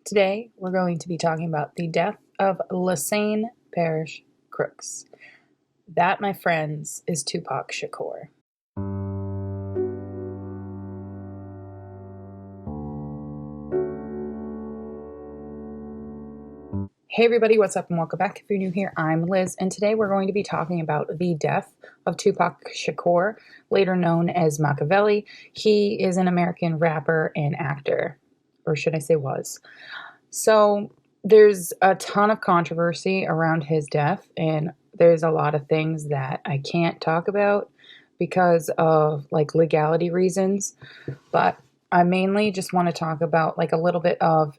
Today, we're going to be talking about the death of Lassane Parish Crooks. That, my friends, is Tupac Shakur. Hey everybody, what's up and welcome back. If you're new here, I'm Liz, and today we're going to be talking about the death of Tupac Shakur, later known as Machiavelli. He is an American rapper and actor, or should I say was. So there's a ton of controversy around his death, and there's a lot of things that I can't talk about because of legality reasons, but I mainly just want to talk about a little bit of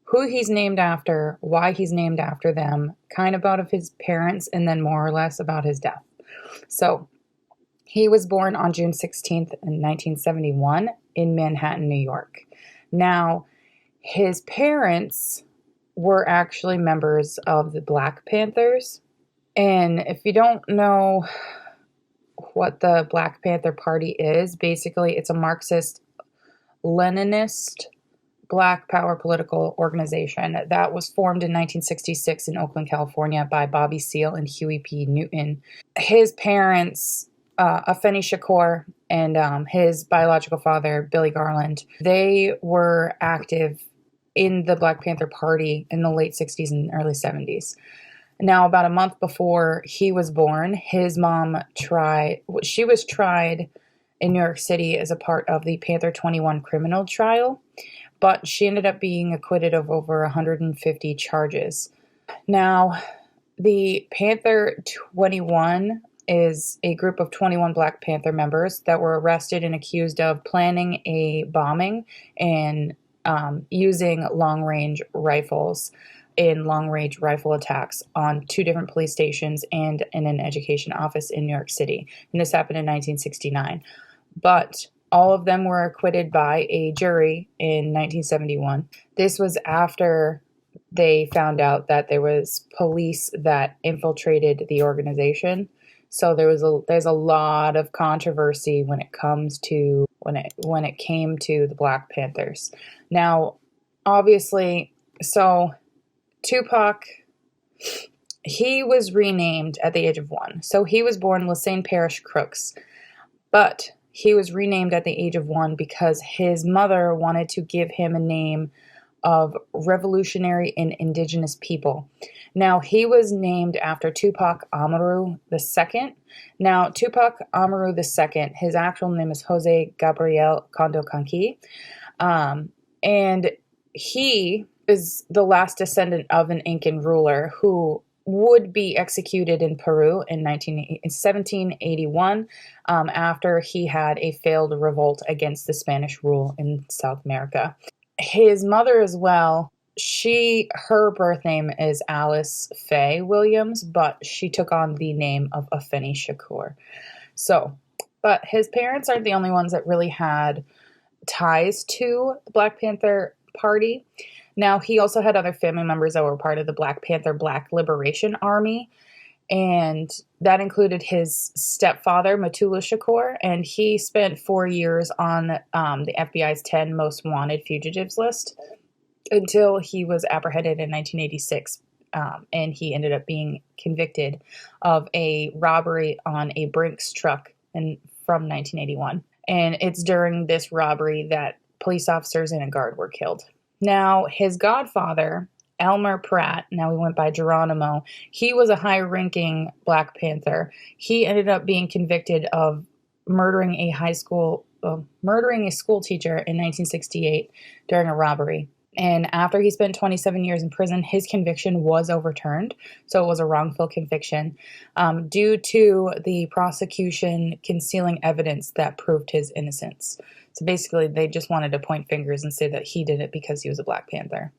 who he's named after, why he's named after them, kind of about his parents, and then more or less about his death. So he was born on June 16th in 1971 in Manhattan, New York. Now, his parents were actually members of the Black Panthers. And if you don't know what the Black Panther Party is, basically it's a Marxist-Leninist Black Power political organization that was formed in 1966 in Oakland, California by Bobby Seale and Huey P. Newton. His parents, Afeni Shakur, and his biological father, Billy Garland, they were active in the Black Panther Party in the late 60s and early 70s. Now, about a month before he was born, his mom was tried in New York City as a part of the Panther 21 criminal trial, but she ended up being acquitted of over 150 charges. Now, the Panther 21 is a group of 21 Black Panther members that were arrested and accused of planning a bombing and using long-range rifles in long-range rifle attacks on two different police stations and in an education office in New York City. And this happened in 1969. But all of them were acquitted by a jury in 1971. This was after they found out that there was police that infiltrated the organization. So there's a lot of controversy when it came to the Black Panthers. Now, obviously, so Tupac, he was renamed at the age of 1. So he was born Lassane Parish Crooks, but he was renamed at the age of 1 because his mother wanted to give him a name of revolutionary and indigenous people. Now, he was named after Tupac Amaru II. Now, Tupac Amaru II, his actual name is Jose Gabriel Condorcanqui, and he is the last descendant of an Incan ruler who would be executed in Peru in 1781 after he had a failed revolt against the Spanish rule in South America. His mother as well, her birth name is Alice Faye Williams, but she took on the name of Afeni Shakur. But his parents aren't the only ones that really had ties to the Black Panther Party. Now, he also had other family members that were part of the Black Panther Black Liberation Army, and that included his stepfather, Mutulu Shakur, and he spent 4 years on the FBI's 10 most wanted fugitives list until he was apprehended in 1986, and he ended up being convicted of a robbery on a Brinks truck from 1981. And it's during this robbery that police officers and a guard were killed. Now, his godfather, Elmer Pratt, now he went by Geronimo, he was a high-ranking Black Panther. He ended up being convicted of murdering a school teacher in 1968 during a robbery. And after he spent 27 years in prison, his conviction was overturned. So it was a wrongful conviction due to the prosecution concealing evidence that proved his innocence. So basically, they just wanted to point fingers and say that he did it because he was a Black Panther.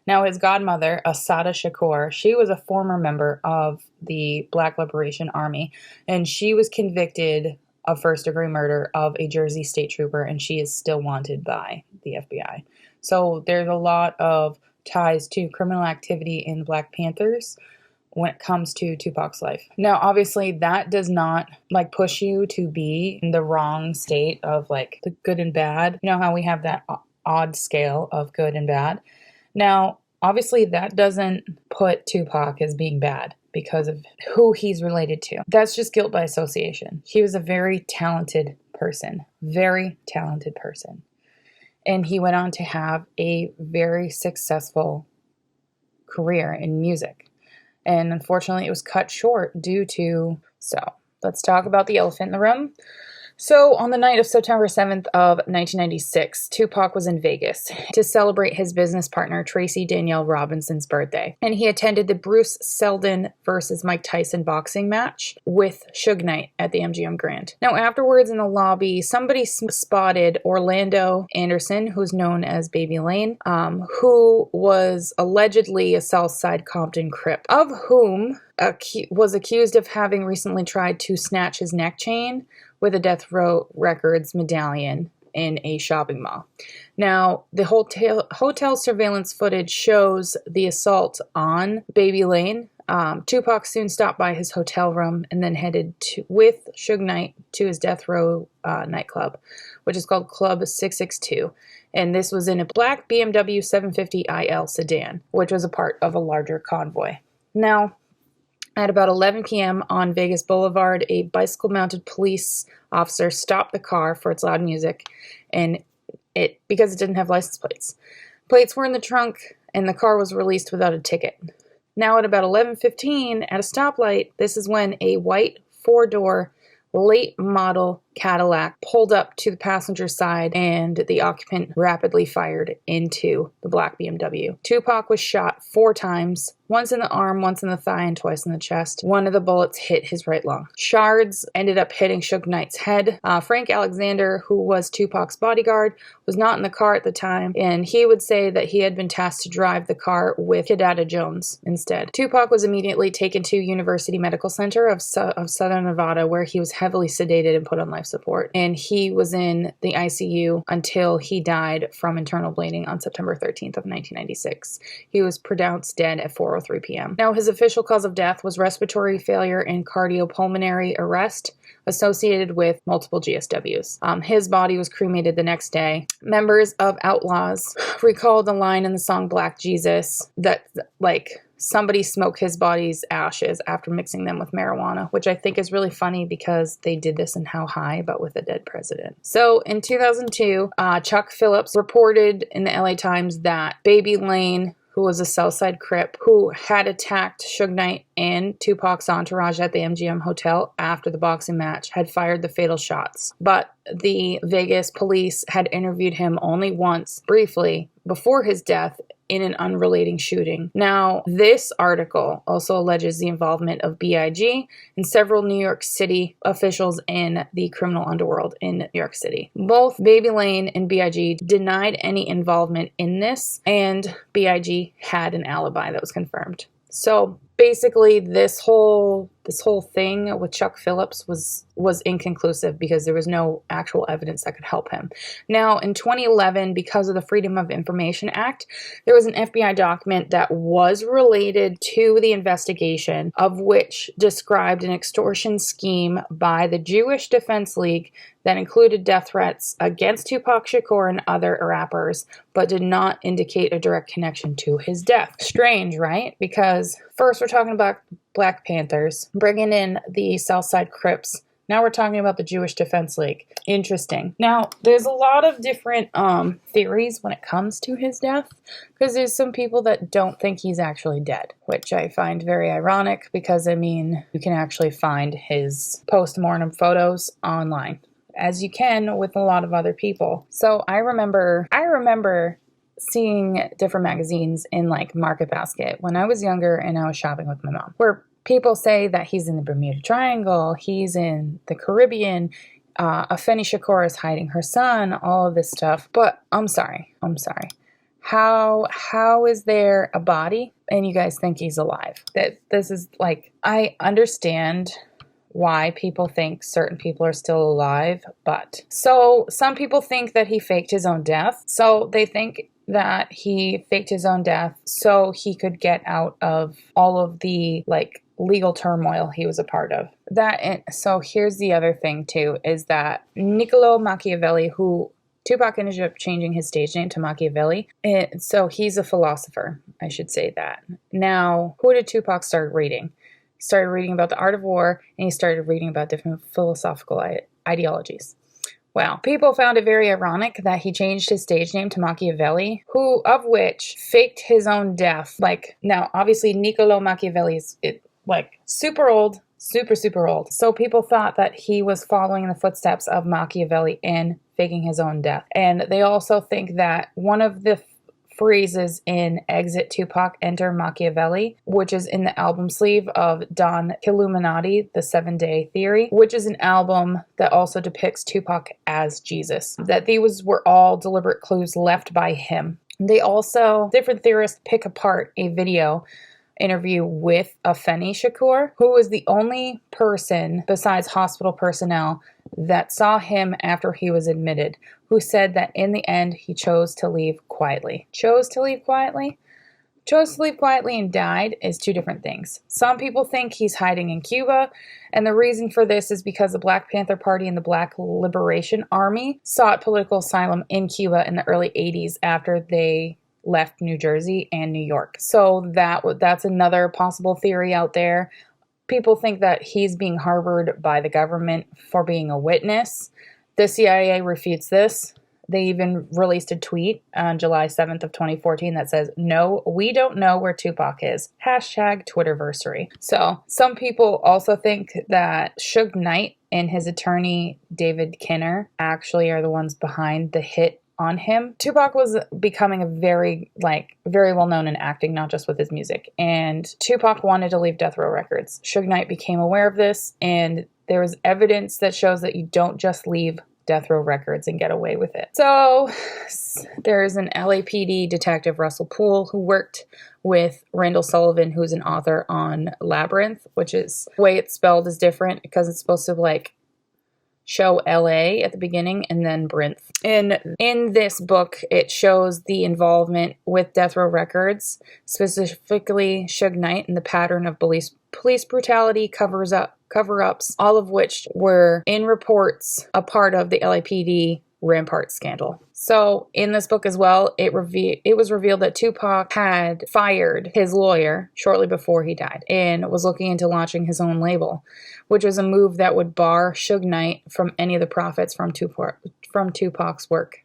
Now, his godmother, Assata Shakur, she was a former member of the Black Liberation Army, and she was convicted of first-degree murder of a Jersey state trooper, and she is still wanted by the FBI. So there's a lot of ties to criminal activity in the Black Panthers when it comes to Tupac's life. Now, obviously, that does not push you to be in the wrong state of the good and bad. You know how we have that odd scale of good and bad. Now, obviously, that doesn't put Tupac as being bad because of who he's related to. That's just guilt by association. He was a very talented person, and he went on to have a very successful career in music. And unfortunately, it was cut short due to... So, let's talk about the elephant in the room. So, on the night of September 7th of 1996, Tupac was in Vegas to celebrate his business partner Tracy Danielle Robinson's birthday. And he attended the Bruce Seldon versus Mike Tyson boxing match with Suge Knight at the MGM Grand. Now, afterwards in the lobby, somebody spotted Orlando Anderson, who's known as Baby Lane, who was allegedly a Southside Compton Crip, of whom was accused of having recently tried to snatch his neck chain with a Death Row Records medallion in a shopping mall. Now, the hotel surveillance footage shows the assault on Baby Lane. Tupac soon stopped by his hotel room and then headed with Suge Knight to his Death Row nightclub, which is called Club 662. And this was in a black BMW 750iL sedan, which was a part of a larger convoy. Now, at about 11 p.m. on Vegas Boulevard, a bicycle-mounted police officer stopped the car for its loud music, and because it didn't have license plates. Plates were in the trunk, and the car was released without a ticket. Now at about 11:15, at a stoplight, this is when a white four-door late model Cadillac pulled up to the passenger side, and the occupant rapidly fired into the black BMW. Tupac was shot 4 times, once in the arm, once in the thigh, and twice in the chest. One of the bullets hit his right lung. Shards ended up hitting Suge Knight's head. Frank Alexander, who was Tupac's bodyguard, was not in the car at the time, and he would say that he had been tasked to drive the car with Kidada Jones instead. Tupac was immediately taken to University Medical Center of Southern Nevada, where he was heavily sedated and put on life support, and he was in the ICU until he died from internal bleeding on September 13th of 1996. He was pronounced dead at 4:03 p.m. Now, his official cause of death was respiratory failure and cardiopulmonary arrest associated with multiple GSWs. His body was cremated the next day. Members of Outlaws recalled a line in the song Black Jesus that, somebody smoked his body's ashes after mixing them with marijuana, which I think is really funny because they did this in How High, but with a dead president. So in 2002, Chuck Phillips reported in the LA Times that Baby Lane, who was a Southside Crip, who had attacked Suge Knight and Tupac's entourage at the MGM Hotel after the boxing match, had fired the fatal shots. But the Vegas police had interviewed him only once, briefly, before his death in an unrelated shooting. Now, this article also alleges the involvement of B.I.G. and several New York City officials in the criminal underworld in New York City. Both Baby Lane and B.I.G. denied any involvement in this, and B.I.G. had an alibi that was confirmed. So basically, this whole thing with Chuck Phillips was inconclusive because there was no actual evidence that could help him. Now, in 2011, because of the Freedom of Information Act, there was an FBI document that was related to the investigation, of which described an extortion scheme by the Jewish Defense League that included death threats against Tupac Shakur and other rappers, but did not indicate a direct connection to his death. Strange, right? Because first we're talking about Black Panthers, bringing in the Southside Crips. Now we're talking about the Jewish Defense League. Interesting. Now, there's a lot of different theories when it comes to his death, because there's some people that don't think he's actually dead, which I find very ironic because, you can actually find his post-mortem photos online, as you can with a lot of other people. So I remember seeing different magazines in Market Basket when I was younger and I was shopping with my mom, where people say that he's in the Bermuda Triangle, he's in the Caribbean, Afeni Shakur is hiding her son, all of this stuff. But I'm sorry. How is there a body and you guys think he's alive? That this is I understand why people think certain people are still alive, but so some people think that he faked his own death. So they think that he faked his own death so he could get out of all of the legal turmoil he was a part of. So here's the other thing too, is that Niccolo Machiavelli, who Tupac ended up changing his stage name to Machiavelli. And so he's a philosopher, I should say that. Now, who did Tupac start reading? He started reading about the art of war, and he started reading about different philosophical ideologies. Well, people found it very ironic that he changed his stage name to Machiavelli, of which faked his own death. Now, obviously, Niccolo Machiavelli is super old, super old. So people thought that he was following in the footsteps of Machiavelli in faking his own death. And they also think that one of the phrases in Exit Tupac, Enter Machiavelli, which is in the album sleeve of Don Killuminati, The 7-Day Theory, which is an album that also depicts Tupac as Jesus. That these were all deliberate clues left by him. Different theorists pick apart a video interview with Afeni Shakur, who was the only person besides hospital personnel that saw him after he was admitted, who said that in the end he chose to leave quietly. Chose to leave quietly and died is two different things. Some people think he's hiding in Cuba, and the reason for this is because the Black Panther Party and the Black Liberation Army sought political asylum in Cuba in the early 80s after they left New Jersey and New York. So that's another possible theory out there. People think that he's being harbored by the government for being a witness. The CIA refutes this. They even released a tweet on July 7th of 2014 that says, "No, we don't know where Tupac is. #Twitterversary." So some people also think that Suge Knight and his attorney, David Kinner, actually are the ones behind the hit on him. Tupac was becoming a very well known in acting, not just with his music. And Tupac wanted to leave Death Row Records. Suge Knight became aware of this, and there was evidence that shows that you don't just leave Death Row Records and get away with it. So there's an LAPD detective, Russell Poole, who worked with Randall Sullivan, who's an author on Labyrinth, which is the way it's spelled is different because it's supposed to show LA at the beginning and then Brinth. And in this book, it shows the involvement with Death Row Records, specifically Suge Knight, and the pattern of police brutality, cover-ups, all of which were in reports a part of the LAPD Rampart scandal. So in this book as well, it was revealed that Tupac had fired his lawyer shortly before he died and was looking into launching his own label, which was a move that would bar Suge Knight from any of the profits from Tupac's work.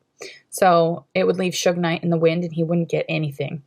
So it would leave Suge Knight in the wind and he wouldn't get anything.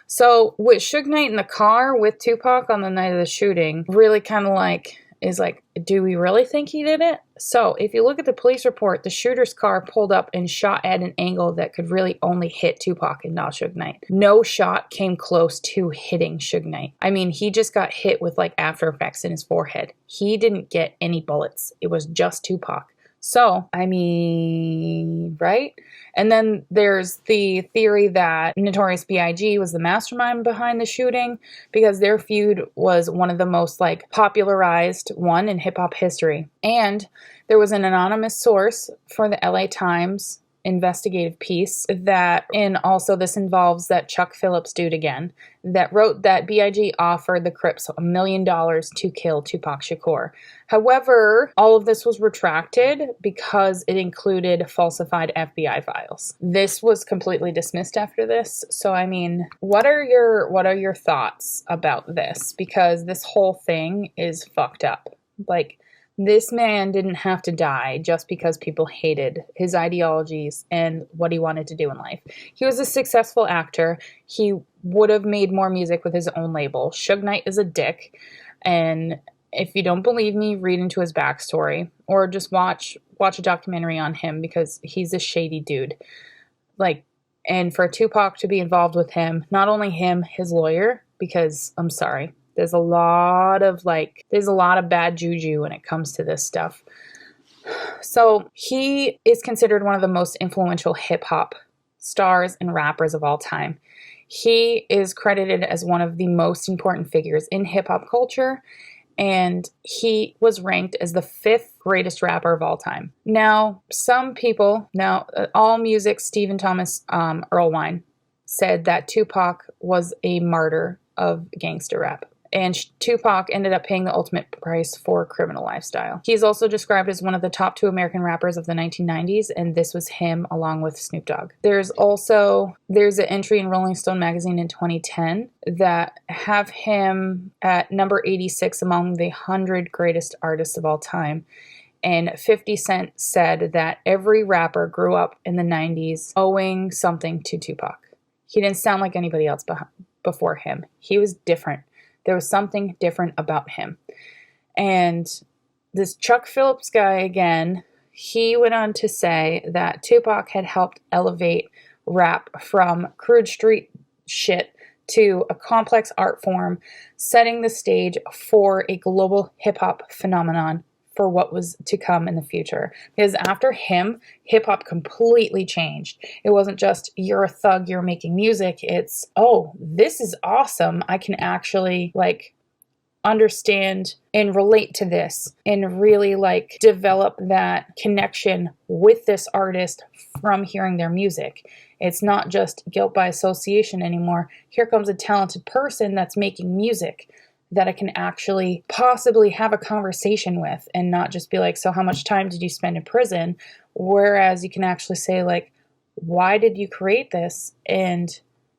So with Suge Knight in the car with Tupac on the night of the shooting, really kind of is do we really think he did it? So if you look at the police report, the shooter's car pulled up and shot at an angle that could really only hit Tupac and not Suge Knight. No shot came close to hitting Suge Knight. I mean, he just got hit with After Effects in his forehead. He didn't get any bullets. It was just Tupac. So, I mean, right? And then there's the theory that Notorious B.I.G. was the mastermind behind the shooting because their feud was one of the most popularized one in hip hop history. And there was an anonymous source for the LA Times investigative piece and also this involves that Chuck Phillips dude again, that wrote that B.I.G. offered the Crips $1 million to kill Tupac Shakur. However, all of this was retracted because it included falsified FBI files. This was completely dismissed after this. So, I mean, what are your thoughts about this? Because this whole thing is fucked up. This man didn't have to die just because people hated his ideologies and what he wanted to do in life. He was a successful actor. He would have made more music with his own label. Suge Knight is a dick. And if you don't believe me, read into his backstory or just watch a documentary on him because he's a shady dude. And for Tupac to be involved with him, not only him, his lawyer, because I'm sorry, there's a lot of bad juju when it comes to this stuff. So he is considered one of the most influential hip hop stars and rappers of all time. He is credited as one of the most important figures in hip hop culture, and he was ranked as the 5th greatest rapper of all time. Now, AllMusic Stephen Thomas Erlewine said that Tupac was a martyr of gangster rap. And Tupac ended up paying the ultimate price for a criminal lifestyle. He's also described as one of the top 2 American rappers of the 1990s, and this was him along with Snoop Dogg. There's an entry in Rolling Stone magazine in 2010 that have him at number 86 among the 100 greatest artists of all time. And 50 Cent said that every rapper grew up in the 90s owing something to Tupac. He didn't sound like anybody else before him. He was different. There was something different about him. And this Chuck Phillips guy, again, he went on to say that Tupac had helped elevate rap from crude street shit to a complex art form, setting the stage for a global hip-hop phenomenon for what was to come in the future. Because after him, hip-hop completely changed. It wasn't just, you're a thug, you're making music. It's, oh, this is awesome. I can actually, understand and relate to this and really, develop that connection with this artist from hearing their music. It's not just guilt by association anymore. Here comes a talented person that's making music that I can actually possibly have a conversation with and not just be like, so how much time did you spend in prison? Whereas you can actually say, why did you create this? And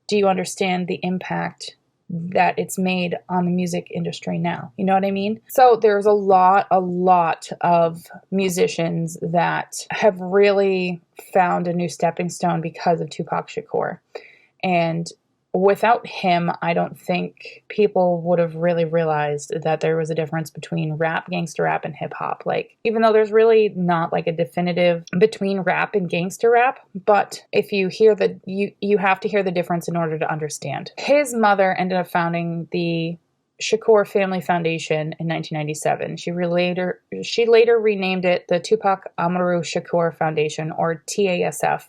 do you understand the impact that it's made on the music industry now? You know what I mean? So there's a lot of musicians that have really found a new stepping stone because of Tupac Shakur. And without him, I don't think people would have really realized that there was a difference between rap, gangster rap, and hip hop. Even though there's really not a definitive between rap and gangster rap, but if you hear you have to hear the difference in order to understand. His mother ended up founding the Shakur Family Foundation in 1997. She later renamed it the Tupac Amaru Shakur Foundation, or TASF,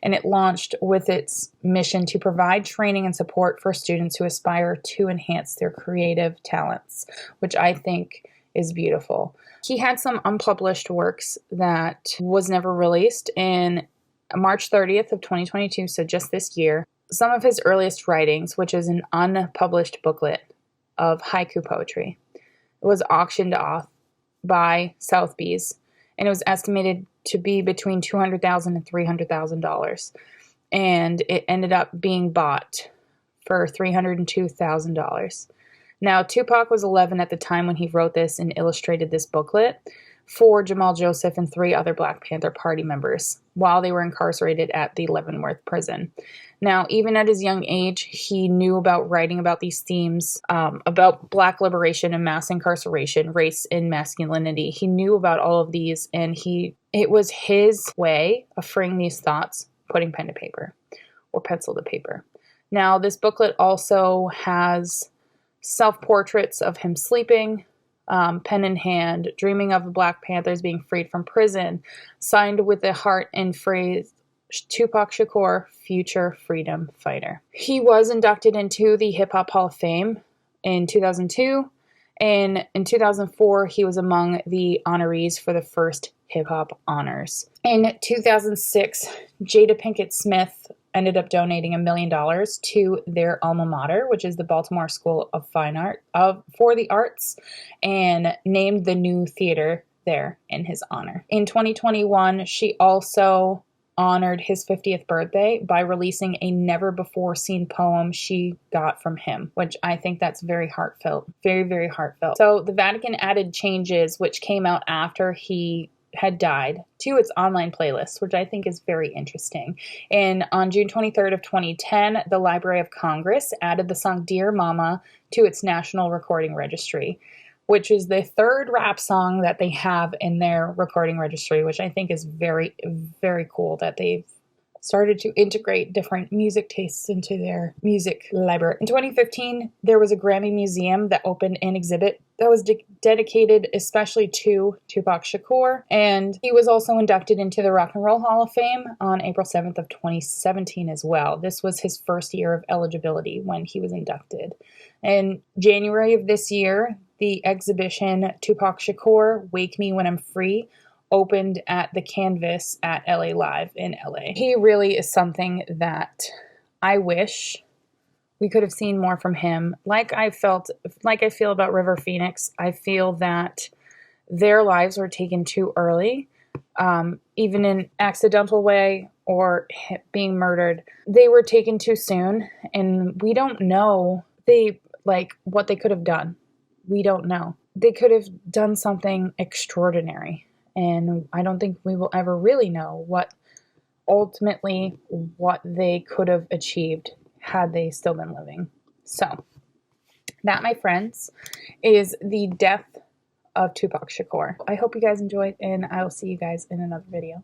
and it launched with its mission to provide training and support for students who aspire to enhance their creative talents, which I think is beautiful. He had some unpublished works that was never released. In March 30th of 2022, so just this year, some of his earliest writings, which is an unpublished booklet of haiku poetry, it was auctioned off by Sotheby's, and it was estimated to be between $200,000 and $300,000, and it ended up being bought for $302,000. Now, Tupac was 11 at the time when he wrote this and illustrated this booklet for Jamal Joseph and 3 other Black Panther Party members while they were incarcerated at the Leavenworth prison. Now, even at his young age, he knew about writing about these themes, about Black liberation and mass incarceration, race and masculinity. He knew about all of these, and it was his way of freeing these thoughts, putting pen to paper or pencil to paper. Now, this booklet also has self-portraits of him sleeping, pen in hand, dreaming of the Black Panthers being freed from prison, signed with the heart and phrase, Tupac Shakur, future freedom fighter. He was inducted into the Hip Hop Hall of Fame in 2002, and in 2004, he was among the honorees for the first hip hop honors. In 2006, Jada Pinkett Smith ended up donating $1 million to their alma mater, which is the Baltimore School of Fine Art for the Arts, and named the new theater there in his honor. In 2021, she also honored his 50th birthday by releasing a never-before-seen poem she got from him, which I think that's very heartfelt, very, very heartfelt. So the Vatican added changes, which came out after he had died, to its online playlist, which I think is very interesting. And on June 23rd of 2010, the Library of Congress added the song Dear Mama to its National Recording Registry, which is the 3rd rap song that they have in their recording registry, which I think is very, very cool that they've started to integrate different music tastes into their music library. In 2015, there was a Grammy Museum that opened an exhibit that was dedicated especially to Tupac Shakur, and he was also inducted into the Rock and Roll Hall of Fame on April 7th of 2017 as well. This was his first year of eligibility when he was inducted. In January of this year, the exhibition Tupac Shakur, Wake Me When I'm Free, opened at the Canvas at LA Live in LA. He really is something that I wish We could have seen more from him. Like I feel about River Phoenix, I feel that their lives were taken too early, even in accidental way or being murdered. They were taken too soon, and we don't know what they could have done. We don't know. They could have done something extraordinary, and I don't think we will ever really know what they could have achieved had they still been living. So, that, my friends, is the death of Tupac Shakur. I hope you guys enjoyed, and I will see you guys in another video.